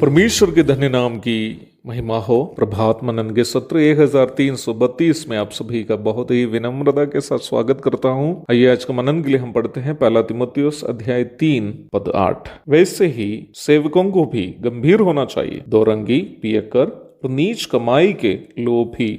परमेश्वर के धन्य नाम की महिमा हो। प्रभात मनन के सत्र 1332 में आप सभी का बहुत ही विनम्रता के साथ स्वागत करता हूं। आइए आज का मनन के लिए हम पढ़ते हैं पहला तीमुथियुस अध्याय 3 पद 8। वैसे ही सेवकों को भी गंभीर होना चाहिए, दोरंगी, पियक्कर, नीच कमाई के लोभी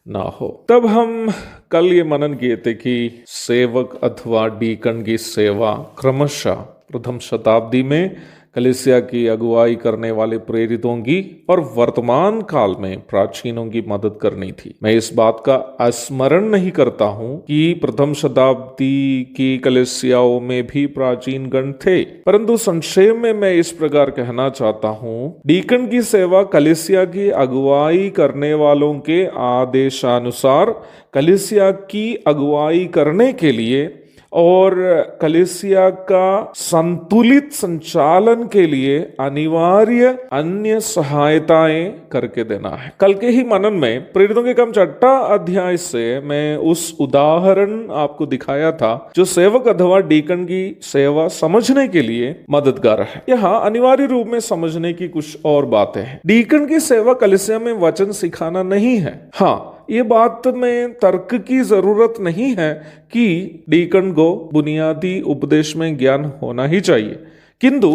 ना हो। तब हम कल ये मनन किए थे कि सेवक अथवा डीकन की सेवा क्रमशः प्रथम शताब्दी में कलीसिया की अगुवाई करने वाले प्रेरितों की और वर्तमान काल में प्राचीनों की मदद करनी थी। मैं इस बात का स्मरण नहीं करता हूं कि प्रथम शताब्दी की कलीसियाओं में भी प्राचीन गण थे, परंतु संक्षेप में मैं इस प्रकार कहना चाहता हूं, डीकन की सेवा कलीसिया की अगुवाई करने वालों के आदेशानुसार कलीसिया की अगुवाई करने के लिए और कलीसिया का संतुलित संचालन के लिए अनिवार्य अन्य सहायताएं करके देना है। कल के ही मनन में प्रेरितों के काम 6 अध्याय से मैं उस उदाहरण आपको दिखाया था जो सेवक अथवा डीकन की सेवा समझने के लिए मददगार है। यहाँ अनिवार्य रूप में समझने की कुछ और बातें हैं। डीकन की सेवा कलीसिया में वचन सिखाना नहीं है। हाँ, ये बात में तर्क की जरूरत नहीं है कि डीकन को बुनियादी उपदेश में ज्ञान होना ही चाहिए, किंतु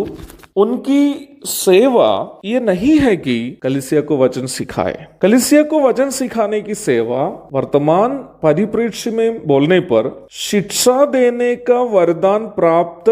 उनकी सेवा ये नहीं है कि कलीसिया को वचन सिखाए। कलीसिया को वचन सिखाने की सेवा वर्तमान परिप्रेक्ष्य में बोलने पर शिक्षा देने का वरदान प्राप्त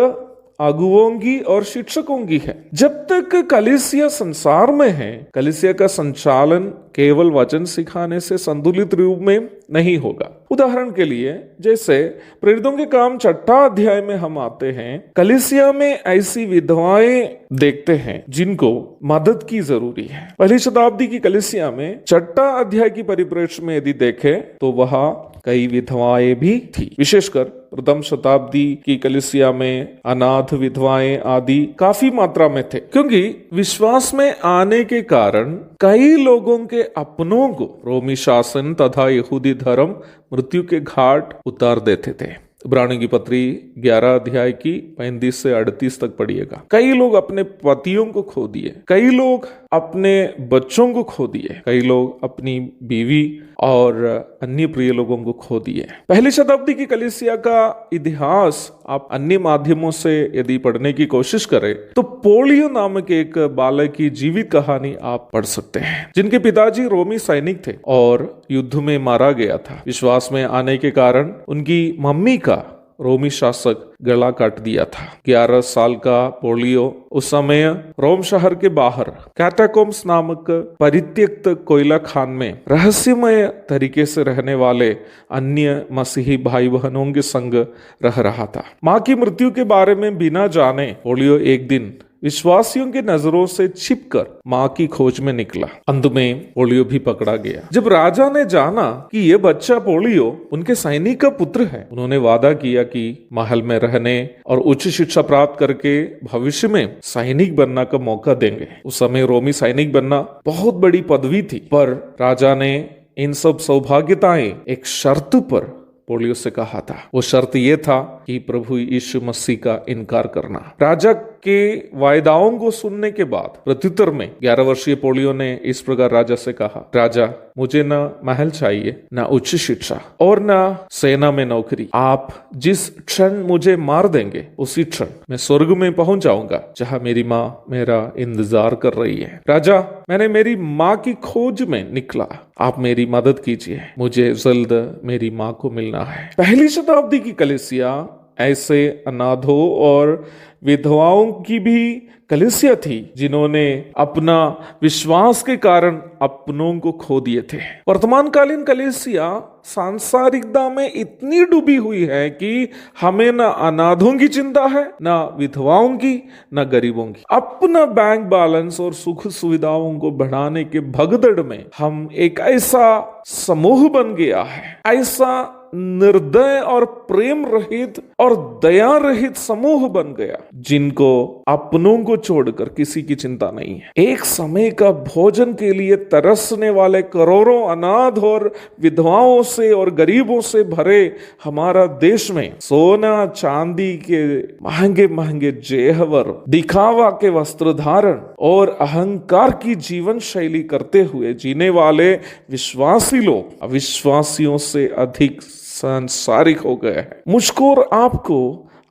अगुओं की और शिक्षकों की है। जब तक कलीसिया संसार में है, कलीसिया का संचालन केवल वचन सिखाने से संतुलित रूप में नहीं होगा। उदाहरण के लिए जैसे प्रेरितों के काम 6 अध्याय में हम आते हैं, कलीसिया में ऐसी विधवाएं देखते हैं जिनको मदद की जरूरी है। पहली शताब्दी की कलीसिया में 6 अध्याय की परिप्रेक्ष्य में यदि देखें तो वहां कई विधवाएं भी थी। विशेषकर प्रथम शताब्दी की कलीसिया में अनाथ विधवाएं आदि काफी मात्रा में थे, क्योंकि विश्वास में आने के कारण कई लोगों के अपनों को रोमी शासन तथा यहूदी धर्म मृत्यु के घाट उतार देते थे। इब्रानियों की पत्री 11 अध्याय की 35 से 38 तक पढ़िएगा। कई लोग अपने पतियों को खो दिए, कई लोग अपने बच्चों को खो दिए, कई लोग अपनी बीवी और अन्य प्रिय लोगों को खो दिए। पहली शताब्दी की कलीसिया का इतिहास आप अन्य माध्यमों से यदि पढ़ने की कोशिश करें तो पोलियो नामक एक बालक की जीवित कहानी आप पढ़ सकते हैं, जिनके पिताजी रोमी सैनिक थे और युद्ध में मारा गया था। विश्वास में आने के कारण उनकी मम्मी का रोमी शासक गला काट दिया था। 11 साल का पोलियो उस समय रोम शहर के बाहर कैटाकोम्स नामक परित्यक्त कोयला खान में रहस्यमय तरीके से रहने वाले अन्य मसीही भाई बहनों के संग रह रहा था। मां की मृत्यु के बारे में बिना जाने पोलियो एक दिन विश्वासियों के नजरों से छिपकर मां की खोज में निकला। अंत में पोलियो भी पकड़ा गया। जब राजा ने जाना कि यह बच्चा पोलियो उनके सैनिक का पुत्र है, उन्होंने वादा किया कि महल में रहने और उच्च शिक्षा प्राप्त करके भविष्य में सैनिक बनना का मौका देंगे। उस समय रोमी सैनिक बनना बहुत बड़ी पदवी थी, पर राजा ने इन सब सौभाग्यताएं एक शर्त पर पोलियो से कहा था। वो शर्त ये था कि प्रभु यीशु मसीह का इनकार करना। राजा के वायदाओं को सुनने के बाद प्रत्युत्तर में 11 वर्षीय पोलियो ने इस प्रकार राजा से कहा, राजा, मुझे ना महल चाहिए, ना उच्च शिक्षा और ना सेना में नौकरी। आप जिस क्षण मुझे मार देंगे उसी क्षण मैं स्वर्ग में पहुंच जाऊंगा, जहां मेरी माँ मेरा इंतजार कर रही है। राजा, मैंने मेरी माँ की खोज में निकला, आप मेरी मदद कीजिए, मुझे जल्द मेरी माँ को मिलना है। पहली शताब्दी की कलीसिया ऐसे अनाथों और विधवाओं की भी कलीसिया थी जिन्होंने अपना विश्वास के कारण अपनों को खो दिए थे। वर्तमान कालीन कलीसिया सांसारिकता में इतनी डूबी हुई है कि हमें न अनाथों की चिंता है, न विधवाओं की, न गरीबों की। अपना बैंक बैलेंस और सुख सुविधाओं को बढ़ाने के भगदड़ में हम एक ऐसा समूह बन गया है, ऐसा निर्दय और प्रेम रहित और दया रहित समूह बन गया जिनको अपनों को छोड़कर किसी की चिंता नहीं है। एक समय का भोजन के लिए तरसने वाले करोड़ों अनाथ और विधवाओं से और गरीबों से भरे हमारा देश में सोना चांदी के महंगे महंगे जेवर, दिखावा के वस्त्र धारण और अहंकार की जीवन शैली करते हुए जीने वाले विश्वासी लोग अविश्वासियों से अधिक सांसारिक हो गए हैं। मुझको और आपको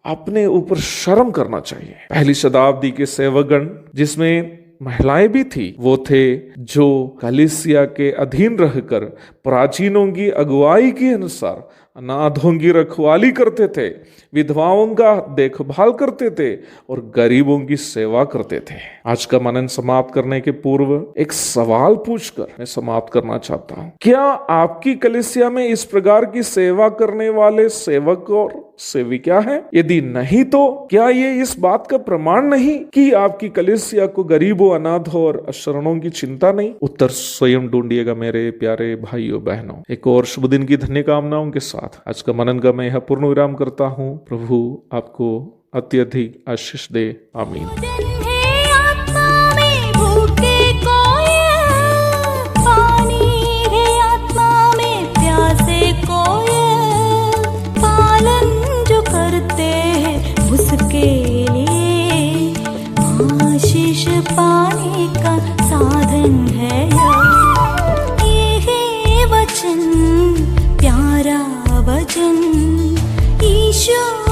अपने ऊपर शर्म करना चाहिए। पहली शताब्दी के सेवकगण जिसमें महिलाएं भी थी, वो थे जो कलीसिया के अधीन रहकर प्राचीनों की अगुवाई के अनुसार अनाथों की रखवाली करते थे, विधवाओं का देखभाल करते थे और गरीबों की सेवा करते थे। आज का मनन समाप्त करने के पूर्व एक सवाल पूछकर मैं समाप्त करना चाहता हूँ। क्या आपकी कलीसिया में इस प्रकार की सेवा करने वाले सेवक और सेविका हैं? यदि नहीं तो क्या ये इस बात का प्रमाण नहीं कि आपकी कलीसिया को गरीबों, अनाथों और अशरणों की चिंता नहीं? उत्तर स्वयं ढूंढिएगा मेरे प्यारे भाइयों बहनों। एक और शुभ दिन की धन्य कामनाओं के साथ आज का मनन का मैं यह पूर्ण विराम करता हूँ। प्रभु आपको अत्यधिक आशीष दे। आमीन। पाने का साधन है ये वचन, प्यारा वचन ईशो।